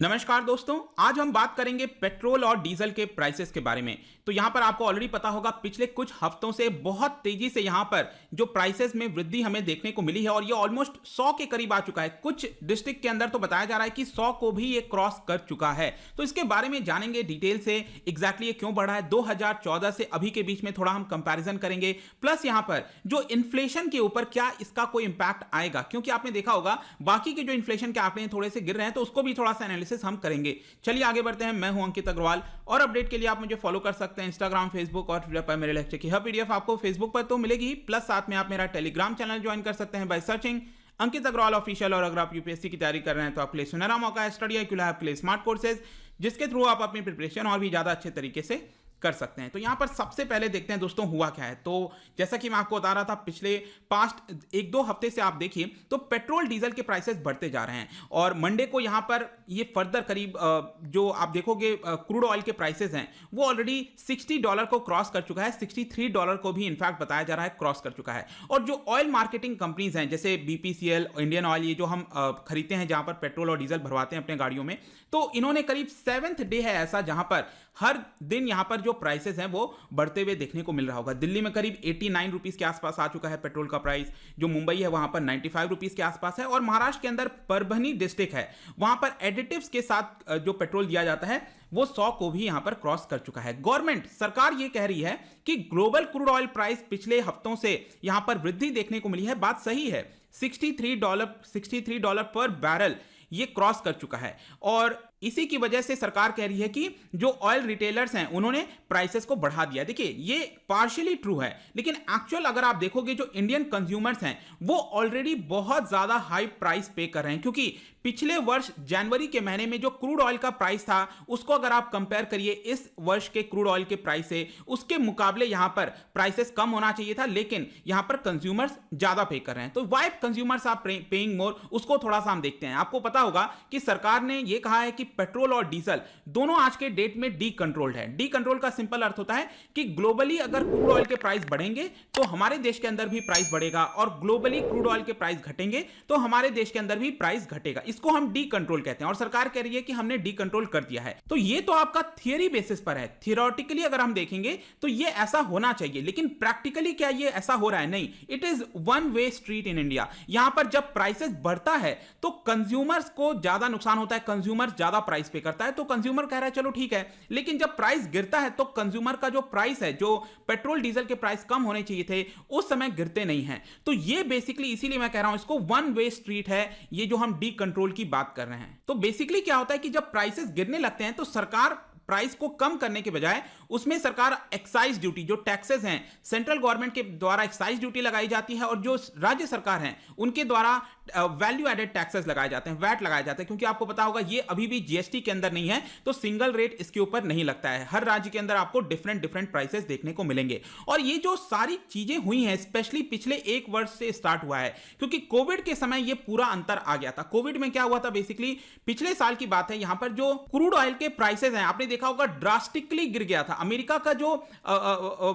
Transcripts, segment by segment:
नमस्कार दोस्तों, आज हम बात करेंगे पेट्रोल और डीजल के प्राइसेस के बारे में। तो यहाँ पर आपको ऑलरेडी पता होगा, पिछले कुछ हफ्तों से बहुत तेजी से यहाँ पर जो प्राइसेस में वृद्धि हमें देखने को मिली है और ये ऑलमोस्ट 100 के करीब आ चुका है। कुछ डिस्ट्रिक्ट के अंदर तो बताया जा रहा है कि 100 को भी ये क्रॉस कर चुका है। तो इसके बारे में जानेंगे डिटेल से, एग्जैक्टली ये क्यों बढ़ा है। 2014 से अभी के बीच में थोड़ा हम कंपैरिजन करेंगे, प्लस यहाँ पर जो इन्फ्लेशन के ऊपर क्या इसका कोई इंपैक्ट आएगा, क्योंकि आपने देखा होगा बाकी के जो इन्फ्लेशन के आंकड़े थोड़े से गिर रहे हैं, तो उसको भी थोड़ा सा एनालिसिस हम करेंगे। चलिए आगे बढ़ते हैं। मैं हूं अंकित अग्रवाल और अपडेट के लिए आप मुझे फॉलो कर सकते हैं इंस्टाग्राम, फेसबुक और ट्विटर पर। मेरे लेक्चर की हर पीडीएफ आपको फेसबुक पर तो मिलेगी ही, प्लस साथ में आप मेरा टेलीग्राम चैनल ज्वाइन कर सकते हैं by searching Ankit Agarwal official. और अगर आप यूपीएससी की तैयारी कर रहे हैं तो आपके लिए सुनहरा मौका है। स्टडी IQ लैब के लिए स्मार्ट कोर्सेज, जिसके थ्रू आप अपनी प्रिपरेशन और भी ज्यादा अच्छे तरीके से कर सकते हैं। तो यहां पर सबसे पहले देखते हैं दोस्तों हुआ क्या है। तो जैसा कि मैं आपको बता रहा था, पिछले पास्ट 1-2 हफ्ते से आप देखिए तो पेट्रोल डीजल के प्राइसेस बढ़ते जा रहे हैं और मंडे को यहां पर ये फर्दर करीब जो आप देखोगे क्रूड ऑयल के प्राइसेस हैं वो ऑलरेडी $60 को क्रॉस कर चुका है। $63 को भी इनफैक्ट बताया जा रहा है क्रॉस कर चुका है। और जो ऑयल मार्केटिंग कंपनीज हैं जैसे BPCL, इंडियन ऑयल, ये जो हम खरीदते हैं जहां पर पेट्रोल और डीजल भरवाते हैं अपने गाड़ियों में, तो इन्होंने करीब 7th डे है ऐसा जहां पर हर दिन यहां पर जो प्राइसेस हैं वो बढ़ते हुए देखने को मिल रहा होगा। दिल्ली में करीब 89 रुपीस के आसपास आ चुका है पेट्रोल का प्राइस। जो मुंबई है वहां पर 95 रुपीस के आसपास है। और महाराष्ट्र के अंदर परभनी डिस्ट्रिक्ट है, वहां पर एडिटिव्स के साथ जो पेट्रोल दिया जाता है वो 100 को भी यहां पर क्रॉस कर चुका है। गवर्नमेंट सरकार ये कह रही है कि ग्लोबल क्रूड ऑयल प्राइस पिछले हफ्तों से यहां पर वृद्धि देखने को मिली है। बात सही है, $63 पर बैरल ये क्रॉस कर चुका है। और इसी की वजह से सरकार कह रही है कि जो ऑयल रिटेलर्स हैं उन्होंने प्राइसेस को बढ़ा दिया। देखिए ये पार्शियली ट्रू है, लेकिन एक्चुअल अगर आप देखोगे जो इंडियन कंज्यूमर्स हैं वो ऑलरेडी बहुत ज्यादा हाई प्राइस पे कर रहे हैं, क्योंकि पिछले वर्ष जनवरी के महीने में जो क्रूड ऑयल का प्राइस था उसको अगर आप कंपेयर करिए इस वर्ष के क्रूड ऑयल के प्राइस से, उसके मुकाबले यहां पर प्राइसेस कम होना चाहिए था, लेकिन यहां पर कंज्यूमर्स ज्यादा पे कर रहे हैं। तो why consumers are paying more, उसको थोड़ा सा हम देखते हैं। आपको पता होगा कि सरकार ने यह कहा है कि पेट्रोल और डीजल दोनों आज के डेट में डी कंट्रोल्ड है। डी कंट्रोल का सिंपल अर्थ होता है कि ग्लोबली अगर क्रूड ऑयल के प्राइस बढ़ेंगे तो हमारे देश के अंदर भी प्राइस बढ़ेगा, और ग्लोबली क्रूड ऑयल के प्राइस घटेंगे तो हमारे देश के अंदर भी प्राइस घटेगा। इसको हम डी कंट्रोल कहते हैं और सरकार कह रही है कि हमने डी कंट्रोल कर दिया है। तो ये तो आपका थियरी बेसिस पर है। थियोरेटिकली अगर हम देखेंगे तो ये ऐसा होना चाहिए, लेकिन प्रैक्टिकली क्या ये ऐसा हो रहा है? नहीं। It is one way street in India. यहां पर जब प्राइसेस बढ़ता है तो कंज्यूमर्स को ज्यादा नुकसान होता है, कंज्यूमर ज्यादा प्राइस पे करता है, तो कंज्यूमर कह रहा है चलो ठीक है। लेकिन जब प्राइस गिरता है तो कंज्यूमर का जो प्राइस है, जो पेट्रोल डीजल के प्राइस कम होने चाहिए थे, उस समय गिरते नहीं हैं। तो ये बेसिकली इसीलिए मैं कह रहा हूं इसको वन वे स्ट्रीट है, ये जो हम डी कंट्रोल की बात कर रहे हैं। तो बेसिकली क्या होता है कि जब प्राइसेस गिरने लगते हैं तो सरकार प्राइस को कम करने के बजाय उसमें सरकार एक्साइज ड्यूटी, जो टैक्सेस हैं सेंट्रल गवर्नमेंट के द्वारा एक्साइज ड्यूटी लगाई जाती है, और जो राज्य सरकार हैं उनके द्वारा वैल्यू एडेड टैक्सेस लगाए जाते हैं, वैट लगाए जाते हैं। क्योंकि आपको पता होगा ये अभी भी जीएसटी के अंदर नहीं है, तो सिंगल रेट इसके ऊपर नहीं लगता है। हर राज्य के अंदर आपको डिफरेंट प्राइसेस देखने को मिलेंगे। और ये जो सारी चीजें हुई हैं स्पेशली पिछले 1 वर्ष से स्टार्ट हुआ है, क्योंकि कोविड के समय ये पूरा अंतर आ गया था। कोविड में क्या हुआ था, बेसिकली पिछले साल की बात है, यहां पर जो क्रूड ऑयल के प्राइसेस हैं आपने देखा होगा ड्रास्टिकली गिर गया था। अमेरिका का जो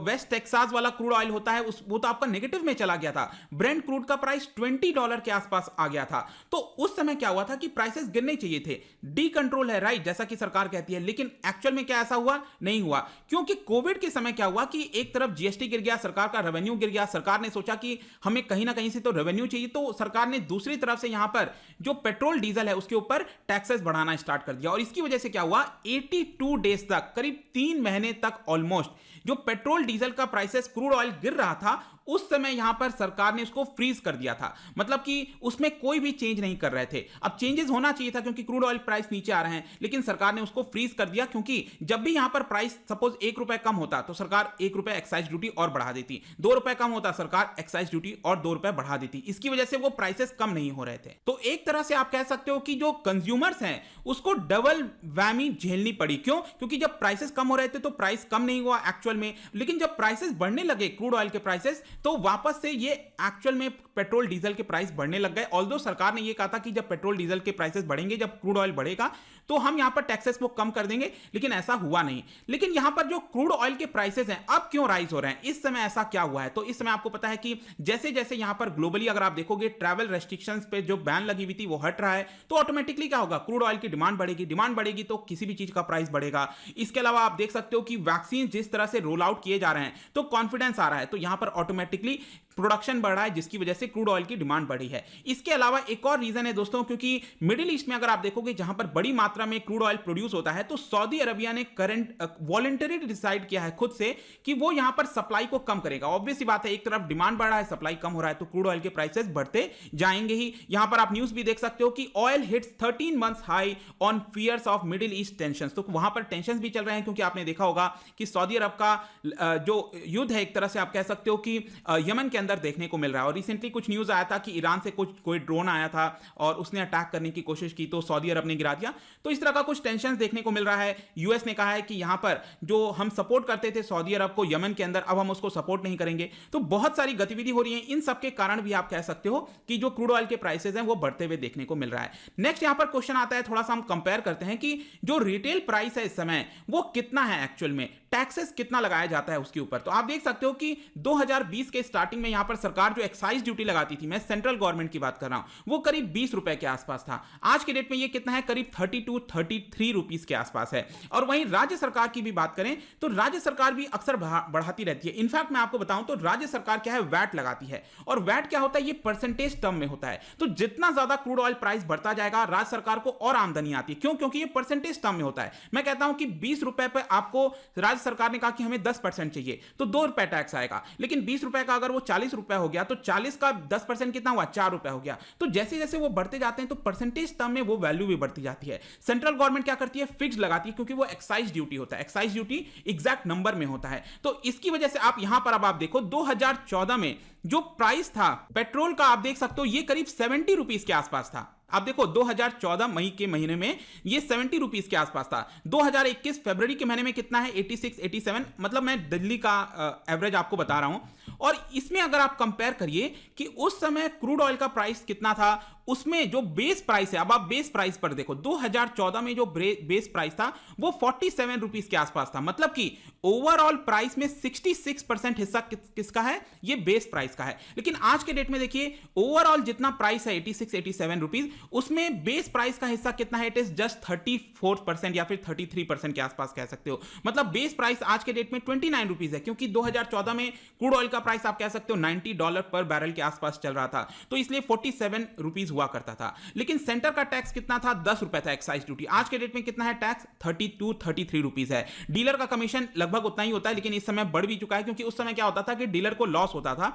वेस्ट टेक्सास वाला क्रूड ऑयल होता है वो तो आपका नेगेटिव में चला गया था। ब्रेंट क्रूड का प्राइस $20 के आसपास आ गया था। तो उस समय क्या हुआ था कि प्राइसेस गिरने चाहिए थे। डी कंट्रोल है, राइट, जैसा कि सरकार कहती है, लेकिन एक्चुअल में क्या ऐसा हुआ? नहीं हुआ। क्योंकि कोविड के समय क्या हुआ कि एक तरफ जीएसटी गिर गया, सरकार का रेवेन्यू गिर गया। सरकार ने सोचा कि हमें कहीं ना कहीं से तो रेवेन्यू चाहिए, तो सरकार ने दूसरी तरफ से यहां पर जो पेट्रोल डीजल है उसके ऊपर टैक्सेस बढ़ाना स्टार्ट कर दिया। और इसकी वजह से क्या हुआ, 82 डेज तक, करीब 3 महीने तक ऑलमोस्ट जो पेट्रोल डीजल का प्राइसेस, क्रूड ऑयल गिर रहा था, उस समय यहां पर सरकार ने उसको फ्रीज कर दिया था। मतलब कि उसमें कोई भी चेंज नहीं कर रहे थे। अब चेंजेस होना चाहिए था क्योंकि क्रूड ऑयल प्राइस नीचे आ रहे हैं, लेकिन सरकार ने उसको फ्रीज कर दिया। क्योंकि जब भी यहां पर प्राइस सपोज ₹1 कम होता तो सरकार ₹1 एक्साइज ड्यूटी और बढ़ा देती, ₹2 कम होता सरकार एक्साइज ड्यूटी और ₹2 बढ़ा देती। इसकी वजह से वो प्राइसेस कम नहीं हो रहे थे। तो एक तरह से आप कह सकते हो कि जो कंज्यूमर्स हैं उसको डबल वैमी झेलनी पड़ी। क्यों? क्योंकि जब प्राइसेस कम हो रहे थे तो प्राइस कम नहीं हुआ एक्चुअल में, लेकिन जब प्राइसेस बढ़ने लगे क्रूड ऑयल के प्राइसेस, तो वापस से ये एक्चुअल में पेट्रोल डीजल के प्राइस बढ़ने लग गए। ऑल्दो सरकार ने यह कहा था कि जब पेट्रोल डीजल के प्राइसेस बढ़ेंगे, जब क्रूड ऑयल बढ़ेगा, तो हम यहां पर टैक्सेस को कम कर देंगे, लेकिन ऐसा हुआ नहीं। लेकिन यहां पर जो क्रूड ऑयल के प्राइसेस हैं अब क्यों राइज हो रहे हैं, इस समय ऐसा क्या हुआ है? तो इस समय आपको पता है कि जैसे जैसे यहां पर ग्लोबली अगर आप देखोगे ट्रैवल रेस्ट्रिक्शंस पे जो बैन लगी हुई थी वो हट रहा है, तो ऑटोमेटिकली क्या होगा, क्रूड ऑयल की डिमांड बढ़ेगी, डिमांड बढ़ेगी तो किसी भी चीज का प्राइस बढ़ेगा। इसके अलावा आप देख सकते हो कि वैक्सीन जिस तरह से रोल आउट किए जा रहे हैं तो कॉन्फिडेंस आ रहा है, तो यहां पर ऑटोमेटिकली प्रोडक्शन बढ़ रहा है, जिसकी वजह से क्रूड ऑयल की डिमांड बढ़ी है। इसके अलावा एक और रीजन है दोस्तों, क्योंकि मिडिल ईस्ट में अगर आप देखोगे जहां पर बड़ी मात्रा में क्रूड ऑयल प्रोड्यूस होता है, तो सऊदी अरबिया ने करंट वॉलंटरी डिसाइड किया है खुद से कि वो यहां पर सप्लाई को कम करेगा। ऑब्वियस सी बात है, एक तरफ डिमांड बढ़ रहा है, सप्लाई कम हो रहा है, तो क्रूड ऑयल के प्राइसेस बढ़ते जाएंगे ही। यहां पर आप न्यूज भी देख सकते हो कि oil hits 13 months high on fears of Middle East tensions, तो वहां पर टेंशंस भी चल रहे हैं, क्योंकि आपने देखा होगा कि सऊदी अरब का जो युद्ध है, एक तरह से आप कह सकते हो कि यमन के अंदर देखने को मिल रहा है। और रिसेंटली कुछ न्यूज आया था कि ईरान से कोई ड्रोन आया था और उसने अटैक करने की कोशिश की, तो सऊदी अरब ने गिरा दिया। तो इस तरह का कुछ टेंशन देखने को मिल रहा है। यूएस ने कहा है कि यहां पर जो हम सपोर्ट करते थे सऊदी अरब को यमन के अंदर, अब हम उसको सपोर्ट नहीं करेंगे। तो बहुत सारी गतिविधि हो रही है, इन सब के कारण भी आप कह सकते हो कि जो क्रूड ऑयल के प्राइसेस हैं वो बढ़ते हुए देखने को मिल रहा है। नेक्स्ट यहां पर क्वेश्चन आता है, थोड़ा सा हम कंपेयर करते हैं कि जो रिटेल प्राइस है इस समय वो कितना है, एक्चुअल में टैक्सेस कितना लगाया जाता है उसके ऊपर। तो आप देख सकते हो कि 2020 के स्टार्टिंग में यहां पर सरकार जो एक्साइज ड्यूटी लगाती थी, मैं सेंट्रल गवर्नमेंट की बात कर रहा हूं, वो करीब 20 रुपए के आसपास था। आज के डेट में ये कितना है, करीब 33 रुपीस के आसपास है। और वहीं राज्य सरकार की भी बात करें तो राज्य सरकार भी अक्सर बढ़ाती रहती है। इनफैक्ट मैं आपको बताऊं तो राज्य सरकार क्या है, वैट लगाती है। और वैट क्या होता है, ये परसेंटेज टर्म में होता है। तो जितना ज्यादा क्रूड ऑयल प्राइस बढ़ता जाएगा, राज्य सरकार को और आमदनी आती है। क्यों? क्योंकि ये परसेंटेज टर्म में होता है। मैं कहता हूं कि 20 रुपए पर आपको राज्य सरकार ने कहा कि हमें 10% चाहिए, तो 2 रुपए टैक्स आएगा। लेकिन 20 रुपए का अगर वो 40 रुपए हो गया, तो 40 का 10% कितना हुआ, 4 रुपए हो गया। तो जैसे जैसे वो बढ़ते जाते हैं तो परसेंटेज टर्म में वो वैल्यू भी बढ़ती जाती है। सेंट्रल गवर्नमेंट क्या करती है, फिक्स लगाती है, क्योंकि वो एक्साइज ड्यूटी होता है, एक्साइज ड्यूटी एग्जैक्ट नंबर में होता है। तो इसकी वजह से आप यहां पर अब आप देखो 2014 में जो प्राइस था पेट्रोल का, आप देख सकते हो ये करीब 70 रुपीस के आसपास था। आप देखो 2014 मई के महीने में ये 70 रुपीस के आसपास था। 2021 फरवरी के महीने में कितना है, 86 87, मतलब मैं दिल्ली का एवरेज आपको बता रहा हूं। और इसमें अगर आप कंपेयर करिए कि उस समय क्रूड ऑयल का प्राइस कितना था, उसमें जो बेस प्राइस है, अब आप बेस प्राइस पर देखो, 2014 में जो बेस प्राइस था वो 47 रुपीस के आसपास था। मतलब कि ओवरऑल प्राइस में 66% हिस्सा किसका है, ये बेस प्राइस का है। लेकिन आज के डेट में देखिए ओवरऑल जितना प्राइस है 86 87 रुपीस, उसमें बेस प्राइस का हिस्सा कितना है, इट इज जस्ट 34% या फिर 33% के आसपास कह सकते हो। मतलब बेस प्राइस आज के डेट में 29 रुपीस है, क्योंकि 2014 में क्रूड ऑयल का प्राइस आप कह सकते हो $90 पर बैरल के आसपास चल रहा था, तो इसलिए 47 रुपीस हुआ करता था। लेकिन सेंटर का टैक्स कितना था, 10 रुपए था एक्साइज ड्यूटी। आज के डेट में कितना है टैक्स, 33 रुपीस है। डीलर का कमीशन लगभग उतना ही होता है, लेकिन इस समय बढ़ भी चुका है, क्योंकि उस समय क्या होता था कि डीलर को लॉस होता था,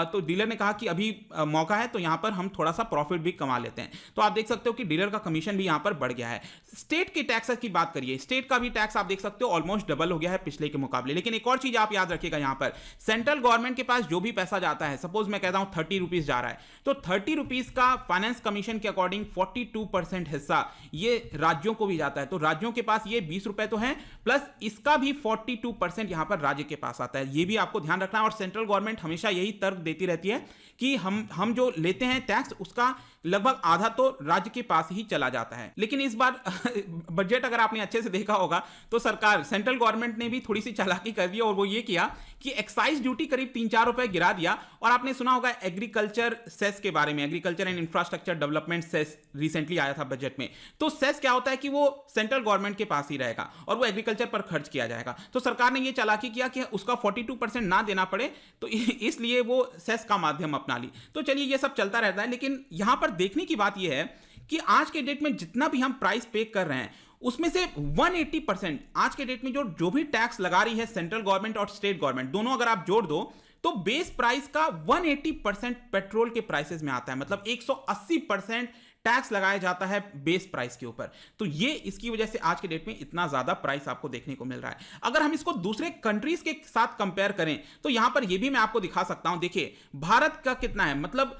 तो डीलर ने कहा कि अभी मौका है तो यहां पर हम थोड़ा सा प्रॉफिट भी कमा लेते हैं। तो आप देख सकते हो कि डीलर का कमीशन भी यहां पर बढ़ गया है। स्टेट की टैक्स की बात करिए, स्टेट का भी टैक्स आप देख सकते हो ऑलमोस्ट डबल हो गया है पिछले के मुकाबले। लेकिन एक और चीज आप याद रखिएगा, यहां पर सेंट्रल गवर्नमेंट के पास जो भी पैसा जाता है, सपोज मैं कहता हूं 30 रुपीस जा रहा है, तो 30 रुपीस का फाइनेंस कमीशन के अकॉर्डिंग 42% हिस्सा ये राज्यों को भी जाता है। तो राज्यों के पास ये 20 रुपए तो है, प्लस इसका भी 42% यहां पर राज्य के पास आता है। ये भी आपको ध्यान रखना है। और सेंट्रल गवर्नमेंट हमेशा यही तर्क देती रहती है कि हम जो लेते हैं टैक्स, उसका लगभग आधा तो राज्य के पास ही चला जाता है। लेकिन इस बार बजट अगर आपने अच्छे से देखा होगा तो सरकार, सेंट्रल गवर्नमेंट ने भी थोड़ी सी चालाकी कर दी और वो ये किया कि एक्साइज ड्यूटी करीब 3-4 रुपए गिरा दिया। और आपने सुना होगा एग्रीकल्चर सेस के बारे में, agriculture and infrastructure development cess recently आया था बजट में। तो सेस क्या होता है कि वो सेंट्रल गवर्नमेंट के पास ही रहेगा और वो एग्रीकल्चर पर खर्च किया जाएगा। तो सरकार ने ये चालाकी किया कि उसका 42% ना देना पड़े, तो इसलिए वो सेस का माध्यम अपना ली। तो चलिए ये सब चलता रहता है। लेकिन यहां पर देखने की बात यह है कि आज के डेट में जितना भी हम प्राइस पे कर रहे हैं, उसमें से 180% आज के डेट में जो भी टैक्स लगा रही है सेंट्रल गवर्नमेंट और स्टेट गवर्नमेंट, दोनों अगर आप जोड़ दो तो बेस प्राइस का 180% पेट्रोल के प्राइसेस में आता है। मतलब 180% टैक्स लगाया जाता है बेस प्राइस के ऊपर। तो ये इसकी वजह से आज के डेट में इतना ज्यादा प्राइस आपको देखने को मिल रहा है। अगर हम इसको दूसरे कंट्रीज के साथ कंपेयर करें तो यहां पर यह भी मैं आपको दिखा सकता हूं। देखिए भारत का कितना है, मतलब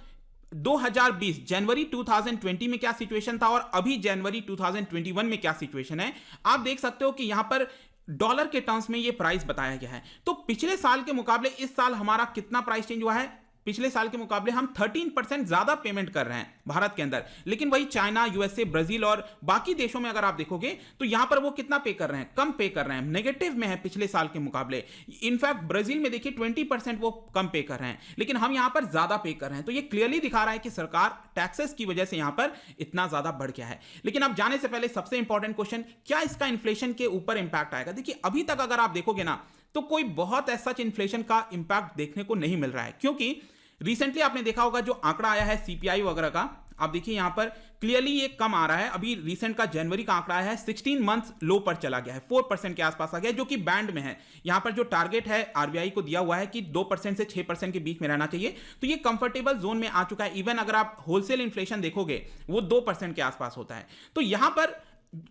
2020 जनवरी 2020 में क्या सिचुएशन था और अभी जनवरी 2021 में क्या सिचुएशन है, आप देख सकते हो कि यहां पर डॉलर के टर्म्स में ये प्राइस बताया गया है। तो पिछले साल के मुकाबले इस साल हमारा कितना प्राइस चेंज हुआ है, पिछले साल के मुकाबले हम 13% ज्यादा पेमेंट कर रहे हैं भारत के अंदर, लेकिन वही चाइना, यूएसए, ब्राजील और बाकी देशों में अगर आप देखोगे तो यहां पर वो कितना पे कर रहे हैं, कम पे कर रहे हैं, नेगेटिव में है पिछले साल के मुकाबले। इनफैक्ट ब्राजील में देखिए 20% वो कम पे कर रहे हैं, लेकिन हम यहां पर ज्यादा पे कर रहे हैं। तो ये क्लियरली दिखा रहा है कि सरकार टैक्सेस की वजह से यहां पर इतना ज्यादा बढ़ गया है। लेकिन अब जाने से पहले सबसे इंपॉर्टेंट क्वेश्चन, क्या इसका इन्फ्लेशन के ऊपर इंपैक्ट आएगा? देखिए अभी तक अगर आप देखोगे ना तो कोई बहुत ऐसा इन्फ्लेशन का इंपैक्ट देखने को नहीं मिल रहा है, क्योंकि रिसेंटली आपने देखा होगा जो आंकड़ा आया है सीपीआई वगैरह का, आप देखिए यहां पर क्लियरली ये कम आ रहा है। अभी रिसेंट का जनवरी का आंकड़ा है 16 मंथ्स लो पर चला गया है, 4% के आसपास आ गया, जो कि बैंड में है। यहां पर जो टारगेट है आरबीआई को दिया हुआ है कि 2% से 6% के बीच में रहना चाहिए, तो ये कंफर्टेबल जोन में आ चुका है। इवन अगर आप होलसेल इन्फ्लेशन देखोगे वो 2% के आसपास होता है। तो यहां पर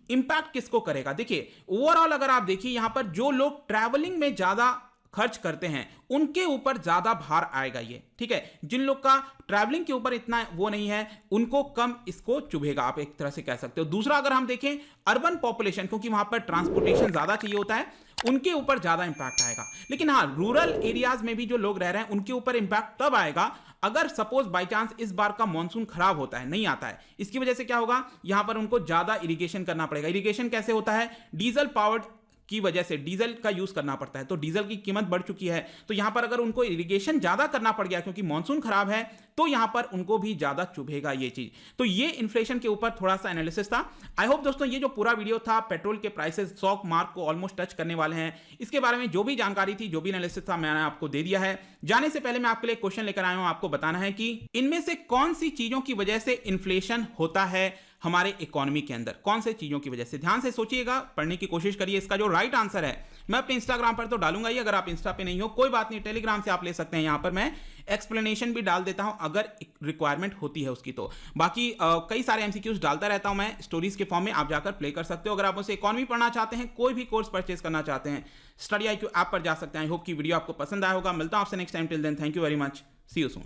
इंपैक्ट किसको करेगा? देखिए ओवरऑल अगर आप देखिए यहां पर जो लोग ट्रैवलिंग में ज्यादा खर्च करते हैं उनके ऊपर ज्यादा भार आएगा ये, ठीक है। जिन लोग का ट्रैवलिंग के ऊपर इतना वो नहीं है उनको कम इसको चुभेगा, आप एक तरह से कह सकते हो। दूसरा अगर हम देखें अर्बन पॉपुलेशन, क्योंकि वहां पर ट्रांसपोर्टेशन ज्यादा चाहिए होता है, उनके ऊपर ज्यादा इंपैक्ट आएगा। लेकिन हाँ, रूरल एरियाज में भी जो लोग रह रहे हैं उनके ऊपर इंपैक्ट तब आएगा अगर सपोज बाय चांस इस बार का मॉनसून खराब होता है, नहीं आता है। इसकी वजह से क्या होगा, यहां पर उनको ज्यादा इरिगेशन करना पड़ेगा। इरिगेशन कैसे होता है? डीजल पावर्ड की वजह से डीजल का यूज करना पड़ता है, तो डीजल की कीमत बढ़ चुकी है। तो यहां पर अगर उनको इरिगेशन ज्यादा करना पड़ गया क्योंकि मॉनसून खराब है, तो यहां पर उनको भी ज्यादा चुभेगा ये चीज। तो ये इन्फ्लेशन के ऊपर थोड़ा सा एनालिसिस था। आई होप दोस्तों ये जो पूरा वीडियो था, पेट्रोल के प्राइसेस 100 मार्क को ऑलमोस्ट टच करने वाले हैं, इसके बारे में जो भी जानकारी थी, जो भी एनालिसिस था, मैंने आपको दे दिया है। जाने से पहले मैं आपके लिए क्वेश्चन लेकर आया हूं, आपको बताना है कि इनमें से कौन सी चीजों की वजह से इन्फ्लेशन होता है हमारे इकोनॉमी के अंदर, कौन से चीजों की वजह से। ध्यान से सोचिएगा, पढ़ने की कोशिश करिए। इसका जो राइट आंसर है मैं अपने इंस्टाग्राम पर तो डालूंगा ही, अगर आप इंस्टा पे नहीं हो कोई बात नहीं, टेलीग्राम से आप ले सकते हैं। यहां पर मैं एक्सप्लेनेशन भी डाल देता हूं अगर रिक्वायरमेंट होती है उसकी। तो बाकी कई सारे एमसीक्यूज डालता रहता हूं मैं स्टोरीज के फॉर्म में, आप जाकर प्ले कर सकते हो। अगर आप उसे इकोनॉमी पढ़ना चाहते हैं, कोई भी कोर्स परचेज करना चाहते हैं, स्टडी IQ ऐप पर जा सकते हैं। आई होप की वीडियो आपको पसंद आया होगा। मिलता हूं आपसे next time, till then thank you very much, see you soon.